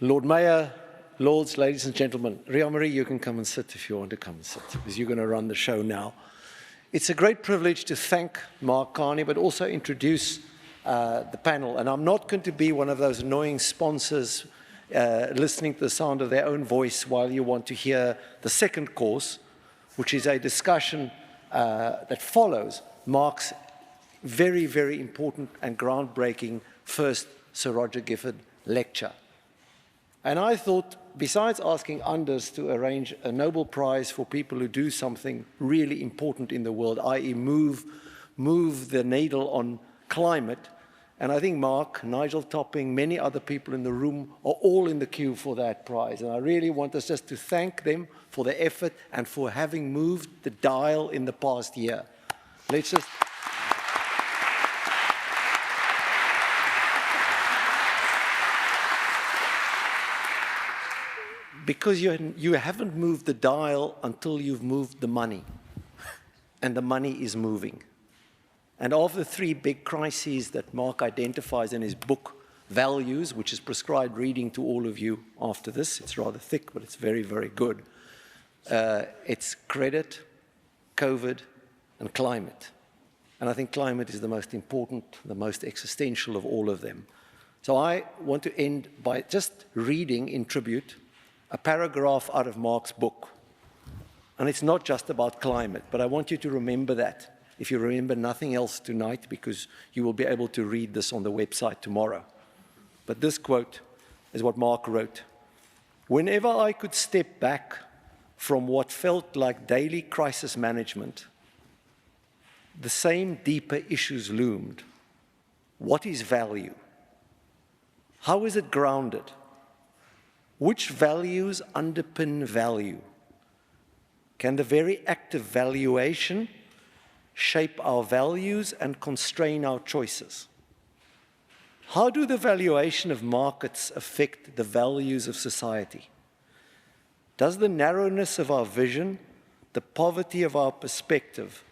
Lord Mayor, Lords, ladies and gentlemen, Rhian-Mari, you can come and sit if you want to come and sit, because you're going to run the show now. It's a great privilege to thank Mark Carney, but also introduce the panel. And I'm not going to be one of those annoying sponsors listening to the sound of their own voice while you want to hear the second course, which is a discussion that follows Mark's very, very important and groundbreaking first Sir Roger Gifford lecture. And I thought, besides asking Anders to arrange a Nobel Prize for people who do something really important in the world, i.e. move the needle on climate, and I think Mark, Nigel Topping, many other people in the room are all in the queue for that prize. And I really want us just to thank them for their effort and for having moved the dial in the past year. Let's just... Because you haven't moved the dial until you've moved the money. And the money is moving. And of the three big crises that Mark identifies in his book, Values, which is prescribed reading to all of you after this, it's rather thick, but it's very, very good. It's credit, COVID, and climate. And I think climate is the most important, the most existential of all of them. So I want to end by just reading in tribute a paragraph out of Mark's book. And it's not just about climate, but I want you to remember that, if you remember nothing else tonight, because you will be able to read this on the website tomorrow. But this quote is what Mark wrote. "Whenever I could step back from what felt like daily crisis management, the same deeper issues loomed. What is value? How is it grounded? Which values underpin value? Can the very act of valuation shape our values and constrain our choices? How do the valuation of markets affect the values of society? Does the narrowness of our vision, the poverty of our perspective,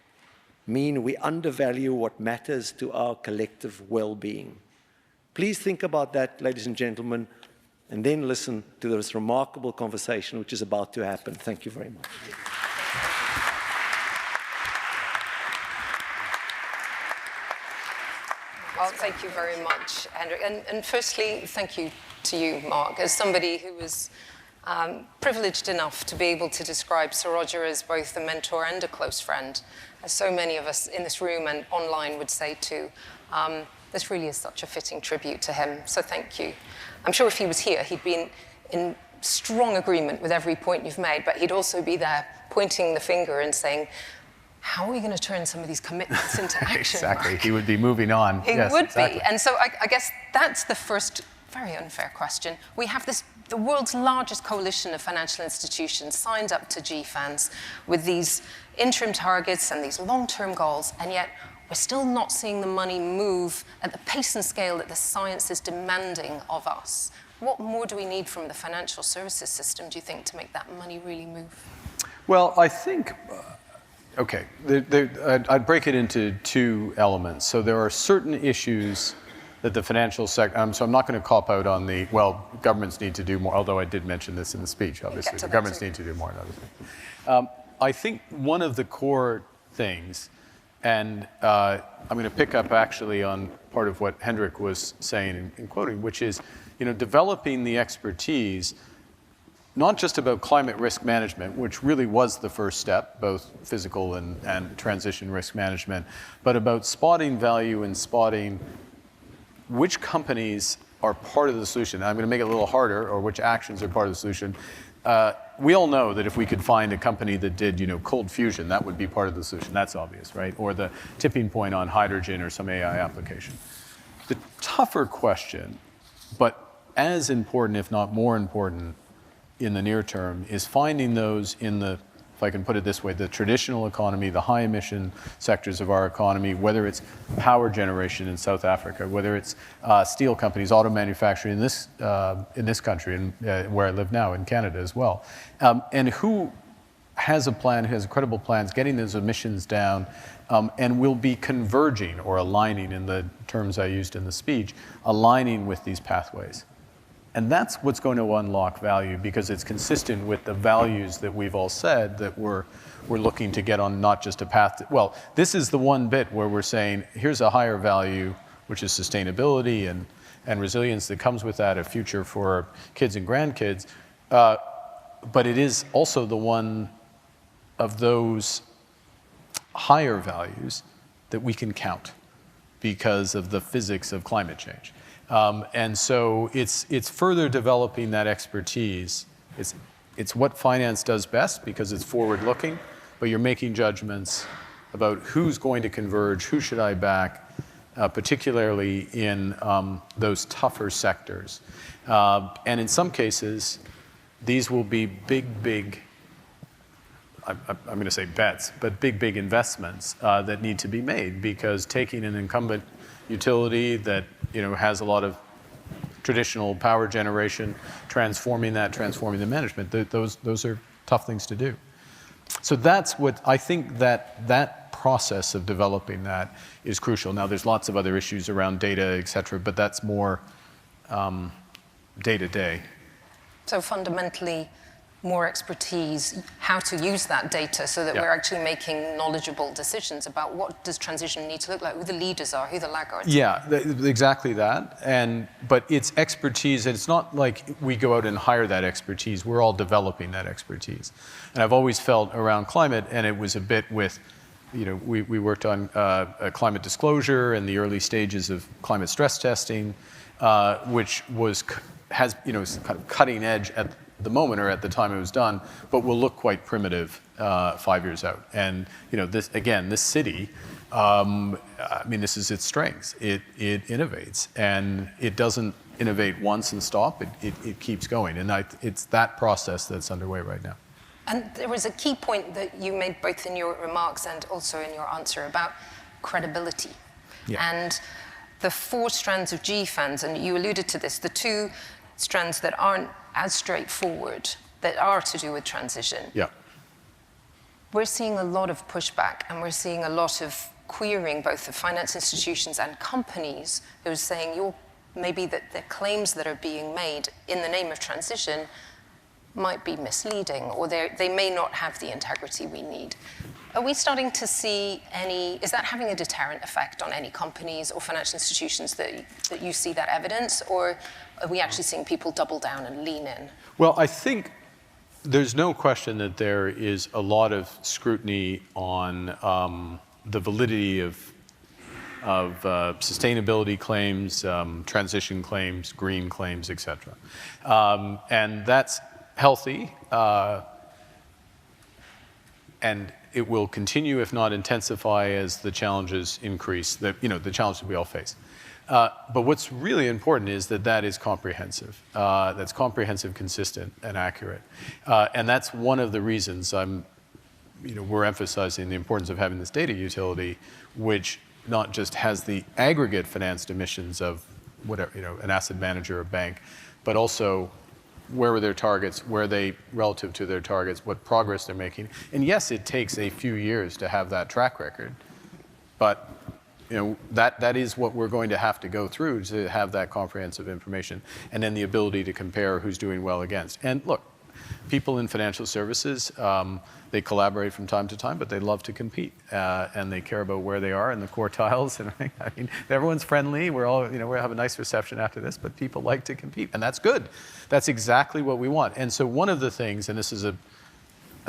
mean we undervalue what matters to our collective well-being?" Please think about that, ladies and gentlemen, and then listen to this remarkable conversation which is about to happen. Thank you very much. Well, thank you very much, Andrew. And firstly, thank you to you, Mark, as somebody who was privileged enough to be able to describe Sir Roger as both a mentor and a close friend, as so many of us in this room and online would say too. This really is such a fitting tribute to him, so thank you. I'm sure if he was here, he'd be in strong agreement with every point you've made, but he'd also be there pointing the finger and saying, how are we going to turn some of these commitments into action? Exactly, Mark? He would be moving on. He would be, and so I guess that's the first very unfair question. We have the world's largest coalition of financial institutions signed up to GFANZ with these interim targets and these long-term goals, and yet we're still not seeing the money move at the pace and scale that the science is demanding of us. What more do we need from the financial services system, do you think, to make that money really move? Well, I think, okay, I'd break it into two elements. So there are certain issues that the financial sector, so I'm not going to cop out on the, well, governments need to do more, although I did mention this in the speech, obviously. The governments need to do more and other things. I think one of the core things, and I'm going to pick up actually on part of what Hendrik was saying and quoting, which is, developing the expertise, not just about climate risk management, which really was the first step, both physical and transition risk management, but about spotting value and spotting which companies are part of the solution. I'm going to make it a little harder, or which actions are part of the solution. We all know that if we could find a company that did, cold fusion, that would be part of the solution. That's obvious, right? Or the tipping point on hydrogen or some AI application. The tougher question, but as important, if not more important, in the near term, is finding those in the, if I can put it this way, the traditional economy, the high emission sectors of our economy, whether it's power generation in South Africa, whether it's steel companies, auto manufacturing in this country, and where I live now, in Canada as well. And who has a plan, who has credible plans, getting those emissions down, and will be converging or aligning, in the terms I used in the speech, aligning with these pathways. And that's what's going to unlock value, because it's consistent with the values that we've all said that we're looking to get on, not just a path well, this is the one bit where we're saying, here's a higher value, which is sustainability and resilience that comes with that, a future for kids and grandkids. But it is also the one of those higher values that we can count because of the physics of climate change. And so it's further developing that expertise. It's what finance does best because it's forward-looking, but you're making judgments about who's going to converge, who should I back, particularly in those tougher sectors. And in some cases, these will be big, I'm going to say bets, but big investments that need to be made, because taking an incumbent utility that has a lot of traditional power generation, transforming the management, those are tough things to do. So that's what I think that process of developing that is crucial. Now there's lots of other issues around data, et cetera, but that's more day to day. So fundamentally, more expertise, how to use that data so that we're actually making knowledgeable decisions about what does transition need to look like, who the leaders are, who the laggards are. Yeah, exactly that. But it's expertise, and it's not like we go out and hire that expertise. We're all developing that expertise. And I've always felt around climate, and it was a bit with, we worked on climate disclosure and the early stages of climate stress testing, which has kind of cutting edge at the moment, or at the time it was done, but will look quite primitive 5 years out. And this city, this is its strength. It innovates, and it doesn't innovate once and stop. It keeps going, and it's that process that's underway right now. And there was a key point that you made both in your remarks and also in your answer about credibility. Yeah. And the 4 strands of GFANZ, and you alluded to this, the 2 strands that aren't as straightforward, that are to do with transition. Yeah. We're seeing a lot of pushback, and we're seeing a lot of querying, both the finance institutions and companies, who are saying maybe that the claims that are being made in the name of transition might be misleading, or they may not have the integrity we need. Are we starting to see is that having a deterrent effect on any companies or financial institutions that you see that evidence, or are we actually seeing people double down and lean in? Well, I think there's no question that there is a lot of scrutiny on the validity of sustainability claims, transition claims, green claims, et cetera. And that's healthy, and it will continue, if not intensify, as the challenges increase, the challenges we all face. But what's really important is that is comprehensive. That's comprehensive, consistent, and accurate. And that's one of the reasons we're emphasizing the importance of having this data utility, which not just has the aggregate financed emissions of whatever, an asset manager or bank, but also where were their targets, where are they relative to their targets, what progress they're making. And yes, it takes a few years to have that track record, but that is what we're going to have to go through to have that comprehensive information, and then the ability to compare who's doing well against. And look, people in financial services, they collaborate from time to time, but they love to compete, and they care about where they are in the quartiles. And everyone's friendly. We're all, we have a nice reception after this, but people like to compete, and that's good. That's exactly what we want. And so one of the things, and this is a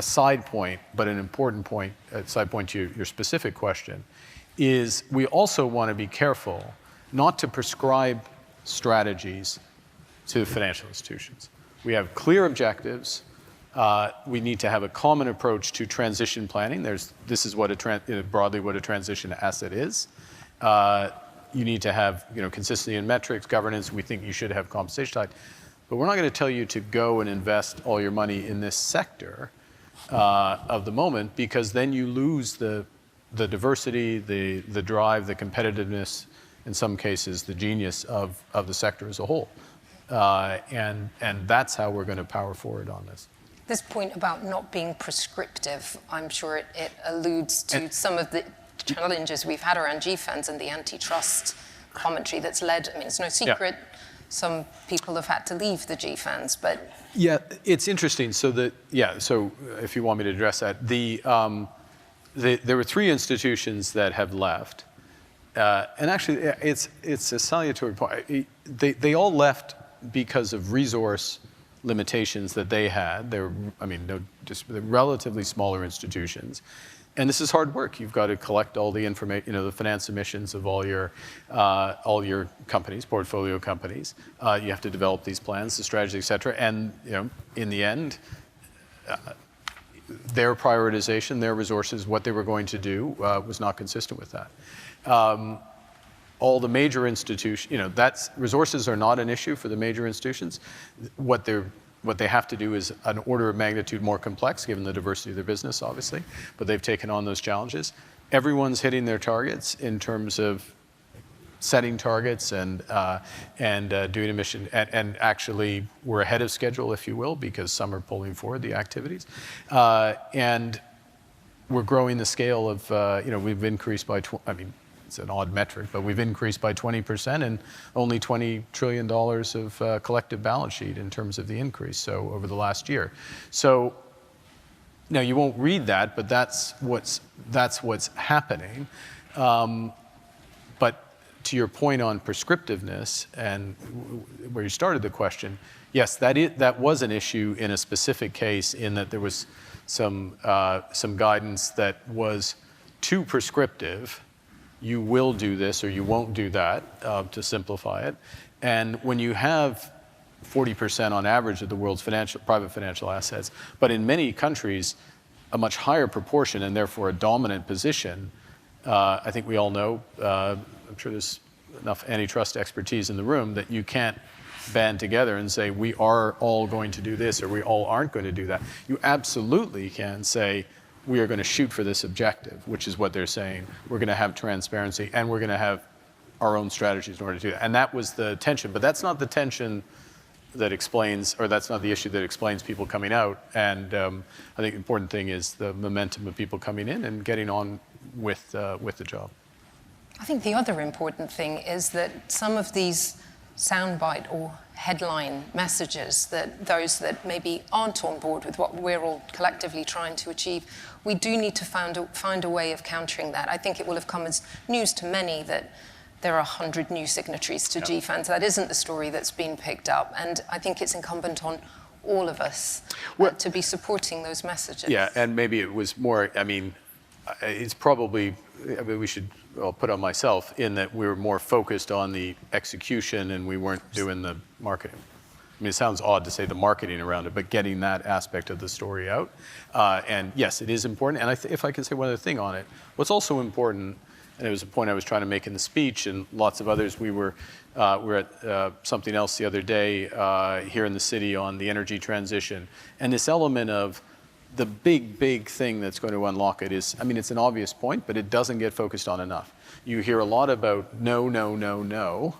side point, but an important point, a side point to your specific question, is we also want to be careful not to prescribe strategies to financial institutions. We have clear objectives. We need to have a common approach to transition planning. This is what broadly what a transition asset is. You need to have consistency in metrics, governance. We think you should have compensation tied. But we're not going to tell you to go and invest all your money in this sector of the moment, because then you lose the diversity, the drive, the competitiveness, in some cases, the genius of the sector as a whole. And that's how we're going to power forward on this. This point about not being prescriptive, I'm sure it alludes to some of the challenges we've had around GFANZ and the antitrust commentary that's led. It's no secret some people have had to leave the GFANs, but... Yeah, it's interesting. So if you want me to address that, there were 3 institutions that have left. And actually, it's a salutary point. They all left because of resource limitations that they had. They're relatively smaller institutions. And this is hard work. You've got to collect all the information, the finance emissions of all your companies, portfolio companies. You have to develop these plans, the strategy, et cetera. And in the end, their prioritization, their resources, what they were going to do was not consistent with that. All the major institutions, resources are not an issue for the major institutions. What they have to do is an order of magnitude more complex, given the diversity of their business, obviously. But they've taken on those challenges. Everyone's hitting their targets in terms of setting targets and doing emission, and actually we're ahead of schedule, if you will, because some are pulling forward the activities. And we're growing the scale of, we've increased by, it's an odd metric, but we've increased by 20% and only $20 trillion of collective balance sheet in terms of the increase, so over the last year. So now you won't read that, but that's what's happening. But to your point on prescriptiveness and where you started the question, yes, that was an issue in a specific case, in that there was some guidance that was too prescriptive. You will do this or you won't do that, to simplify it. And when you have 40% on average of the world's private financial assets, but in many countries, a much higher proportion and therefore a dominant position, I think we all know, I'm sure there's enough antitrust expertise in the room, that you can't band together and say, we are all going to do this or we all aren't going to do that. You absolutely can say, we are going to shoot for this objective, which is what they're saying. We're going to have transparency and we're going to have our own strategies in order to do that. And that was the tension, but that's not the tension that explains, or that's not the issue that explains people coming out. And I think the important thing is the momentum of people coming in and getting on with the job. I think the other important thing is that some of these soundbite or headline messages, that those that maybe aren't on board with what we're all collectively trying to achieve, we do need to find a way of countering that. I think it will have come as news to many that there are 100 new signatories to GFANs. That isn't the story that's been picked up, and I think it's incumbent on all of us to be supporting those messages. Yeah, and maybe it was more, it's probably, we should, I'll put on myself, in that we were more focused on the execution and we weren't doing the marketing. It sounds odd to say the marketing around it, but getting that aspect of the story out. And yes, it is important. And if I can say one other thing on it, what's also important, and it was a point I was trying to make in the speech, and lots of others, we were at something else the other day here in the city on the energy transition. And this element of the big thing that's going to unlock it is, it's an obvious point, but it doesn't get focused on enough. You hear a lot about no,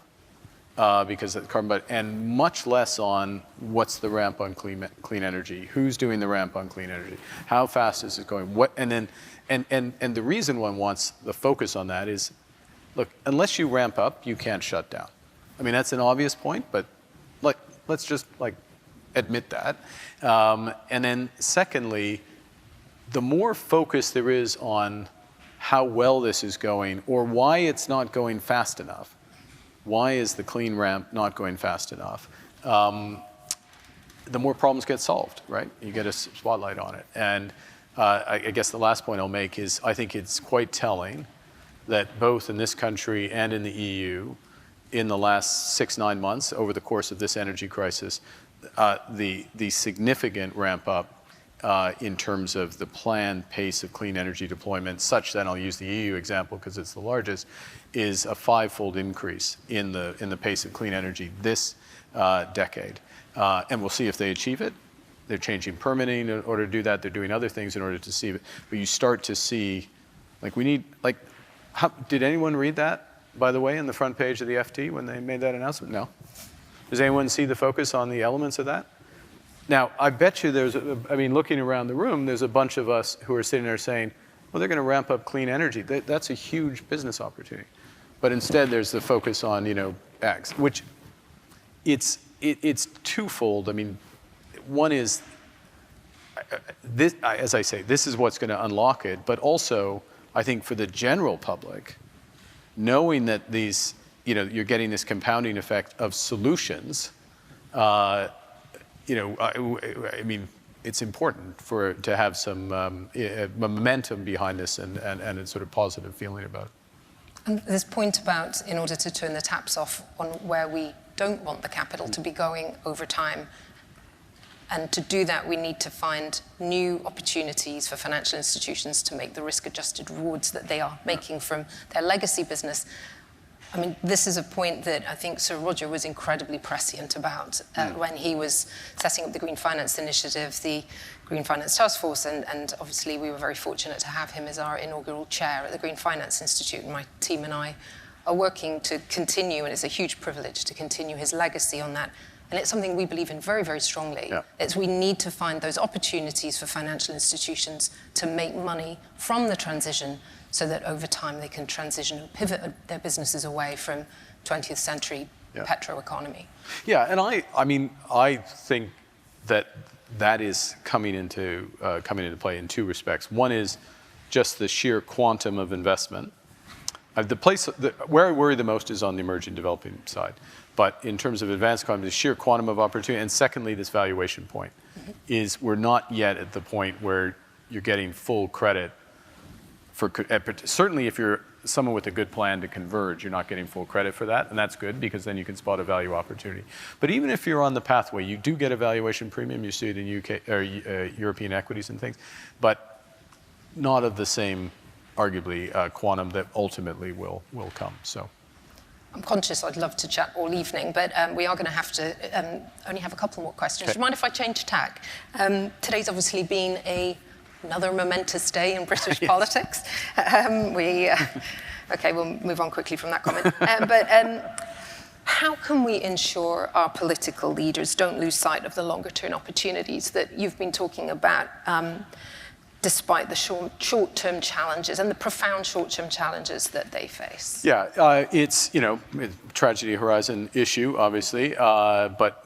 because of carbon, and much less on what's the ramp on clean energy, who's doing the ramp on clean energy, how fast is it going, and the reason one wants the focus on that is, look, unless you ramp up, you can't shut down. That's an obvious point, but let's just admit that. And then secondly, the more focus there is on how well this is going or why it's not going fast enough, why is the clean ramp not going fast enough, the more problems get solved, right? You get a spotlight on it. And I guess the last point I'll make is I think it's quite telling that both in this country and in the EU, in the last 6-9 months, over the course of this energy crisis, the significant ramp up in terms of the planned pace of clean energy deployment, such that, I'll use the EU example because it's the largest, is a 5-fold increase in the pace of clean energy this decade. And we'll see if they achieve it. They're changing permitting in order to do that. They're doing other things in order to see it. But you start to see, did anyone read that, by the way, in the front page of the FT when they made that announcement? No. Does anyone see the focus on the elements of that? Now, I bet you looking around the room, there's a bunch of us who are sitting there saying, well, they're going to ramp up clean energy. That's a huge business opportunity. But instead, there's the focus on, ags, which it's twofold. I mean, one is this, as I say, this is what's going to unlock it, but also I think for the general public, knowing that these, you're getting this compounding effect of solutions, I mean, it's important to have some momentum behind this and a sort of positive feeling about it. And this point about, in order to turn the taps off on where we don't want the capital to be going over time, and to do that, we need to find new opportunities for financial institutions to make the risk-adjusted rewards that they are making from their legacy business. I mean, this is a point that I think Sir Roger was incredibly prescient about when he was setting up the Green Finance Initiative, the Green Finance Task Force, and obviously we were very fortunate to have him as our inaugural chair at the Green Finance Institute. And my team and I are working to continue, and it's a huge privilege to continue his legacy on that. And it's something we believe in very, very strongly. Yeah. It's we need to find those opportunities for financial institutions to make money from the transition so that over time they can transition and pivot their businesses away from 20th century petroeconomy. Yeah, and I think that is coming into play in two respects. One is just the sheer quantum of investment. Where I worry the most is on the emerging developing side. But in terms of advanced economy, the sheer quantum of opportunity, and secondly, this valuation point, is we're not yet at the point where you're getting full credit for, certainly if you're someone with a good plan to converge, you're not getting full credit for that, and that's good because then you can spot a value opportunity. But even if you're on the pathway, you do get a valuation premium. You see it in UK or European equities and things, but not of the same, arguably, quantum that ultimately will come. So. I'm conscious I'd love to chat all evening, but we are going to have to only have a couple more questions. Okay. Do you mind if I change tack? Today's obviously been another momentous day in British politics. Okay, we'll move on quickly from that comment. How can we ensure our political leaders don't lose sight of the longer-term opportunities that you've been talking about, despite the short-term challenges and the profound short-term challenges that they face? Yeah, it's, tragedy horizon issue, obviously, but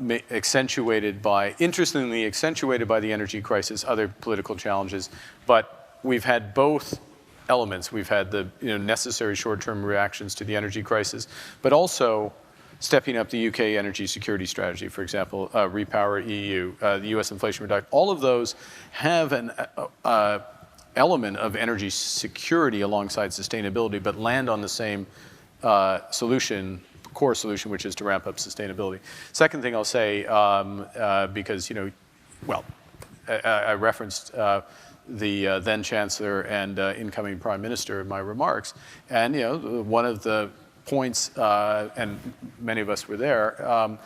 interestingly accentuated by the energy crisis, other political challenges. But we've had both elements. We've had the necessary short-term reactions to the energy crisis, but also stepping up the UK energy security strategy, for example, Repower EU, the US Inflation Reduction. All of those have an element of energy security alongside sustainability, but land on the same core solution, which is to ramp up sustainability. Second thing I'll say, because, I referenced the then Chancellor and incoming Prime Minister in my remarks, and, one of the points, and many of us were there,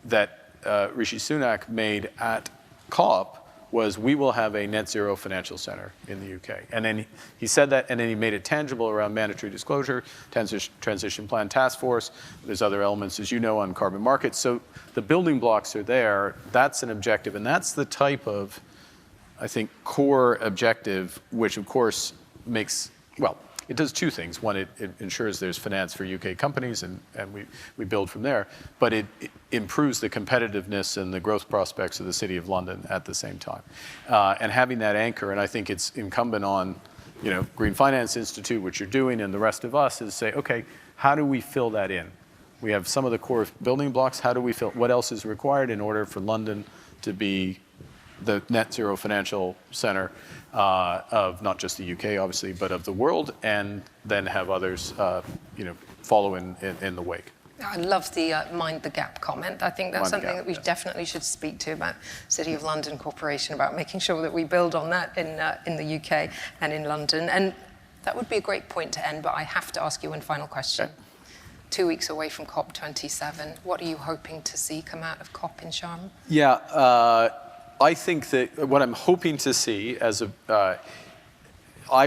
that Rishi Sunak made at COP was we will have a net zero financial center in the UK. And then he said that, and then he made it tangible around mandatory disclosure, transition plan task force. There's other elements, as you know, on carbon markets. So the building blocks are there. That's an objective, and that's the type of, I think, core objective, which of course makes, it does two things. One, it ensures there's finance for UK companies, and we build from there. But it improves the competitiveness and the growth prospects of the City of London at the same time. And having that anchor, and I think it's incumbent on, Green Finance Institute, which you're doing, and the rest of us, is say, okay, how do we fill that in? We have some of the core building blocks. How do we fill? What else is required in order for London to be the net zero financial center of not just the UK, obviously, but of the world, and then have others, follow in the wake. I love the mind the gap comment. I think that's something that we definitely should speak to about City of London Corporation, about making sure that we build on that in the UK and in London. And that would be a great point to end, but I have to ask you one final question. Okay. 2 weeks away from COP27, what are you hoping to see come out of COP in Sharm? Yeah, I think that what I'm hoping to see I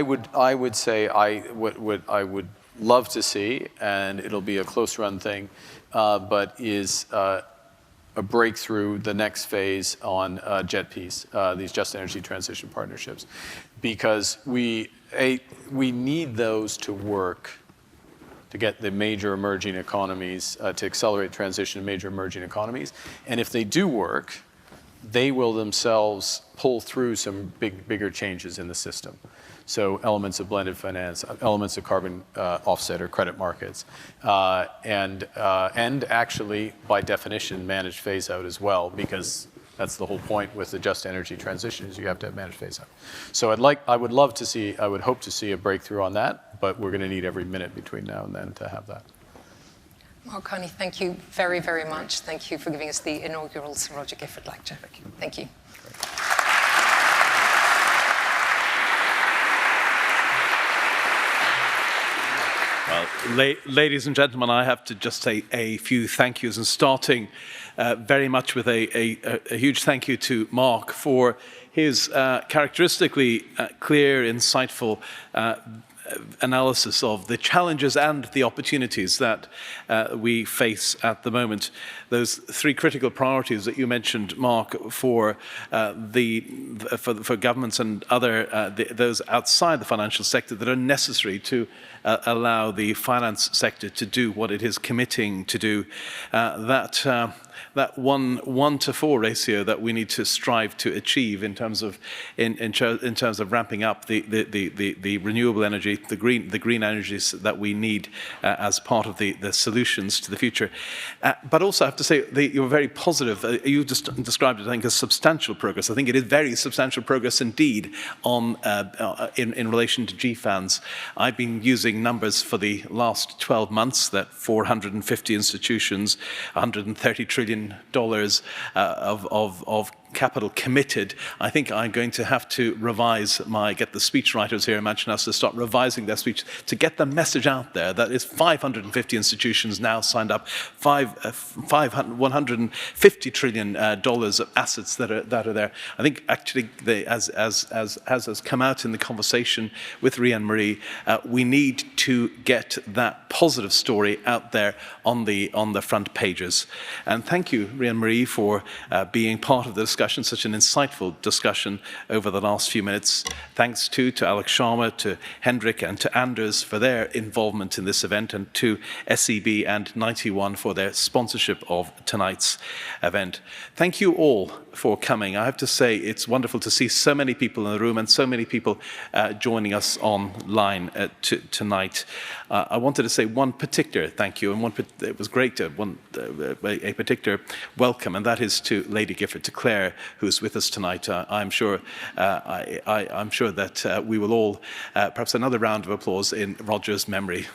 would say what I would love to see, and it'll be a close run thing, but is a breakthrough, the next phase on JETPs, these Just Energy Transition Partnerships, because we need those to work to get the major emerging economies, to accelerate transition in major emerging economies. And if they do work, they will themselves pull through some bigger changes in the system. So elements of blended finance, elements of carbon offset or credit markets, and actually, by definition, managed phase out as well, because that's the whole point with the just energy transition is you have to have managed phase out. So I would hope to see a breakthrough on that, but we're going to need every minute between now and then to have that. Mark Carney, thank you very, very much. Thank you for giving us the inaugural Sir Roger Gifford lecture. Thank you. Well, ladies and gentlemen, I have to just say a few thank yous, and starting very much with a huge thank you to Mark for his characteristically clear, insightful analysis of the challenges and the opportunities that we face at the moment. Those three critical priorities that you mentioned, Mark, for governments and other those outside the financial sector that are necessary to allow the finance sector to do what it is committing to do. That 1-to-4 ratio that we need to strive to achieve in terms of ramping up the renewable energy, the green energies that we need as part of the solutions to the future. But also I have to say you were very positive. You just described it, I think, as substantial progress. I think it is very substantial progress indeed on in relation to GFANZ. I've been using numbers for the last 12 months that 450 institutions, $130 trillion of capital committed. I think I'm going to have to get the speechwriters here in Manchester to start revising their speech to get the message out there that is 550 institutions now signed up, $150 trillion of assets that are there. I think actually, as has come out in the conversation with Rhian-Mari, we need to get that positive story out there on the front pages. And thank you, Rhian-Mari, for being part of the discussion, such an insightful discussion over the last few minutes. Thanks to Alex Sharma, to Hendrik, and to Anders for their involvement in this event, and to SEB and 91 for their sponsorship of tonight's event. Thank you all for coming. I have to say it's wonderful to see so many people in the room and so many people joining us online tonight. I wanted to say one particular thank you, and it was great to a particular welcome, and that is to Lady Gifford, to Claire, who is with us tonight. I'm sure that we will all perhaps another round of applause in Roger's memory.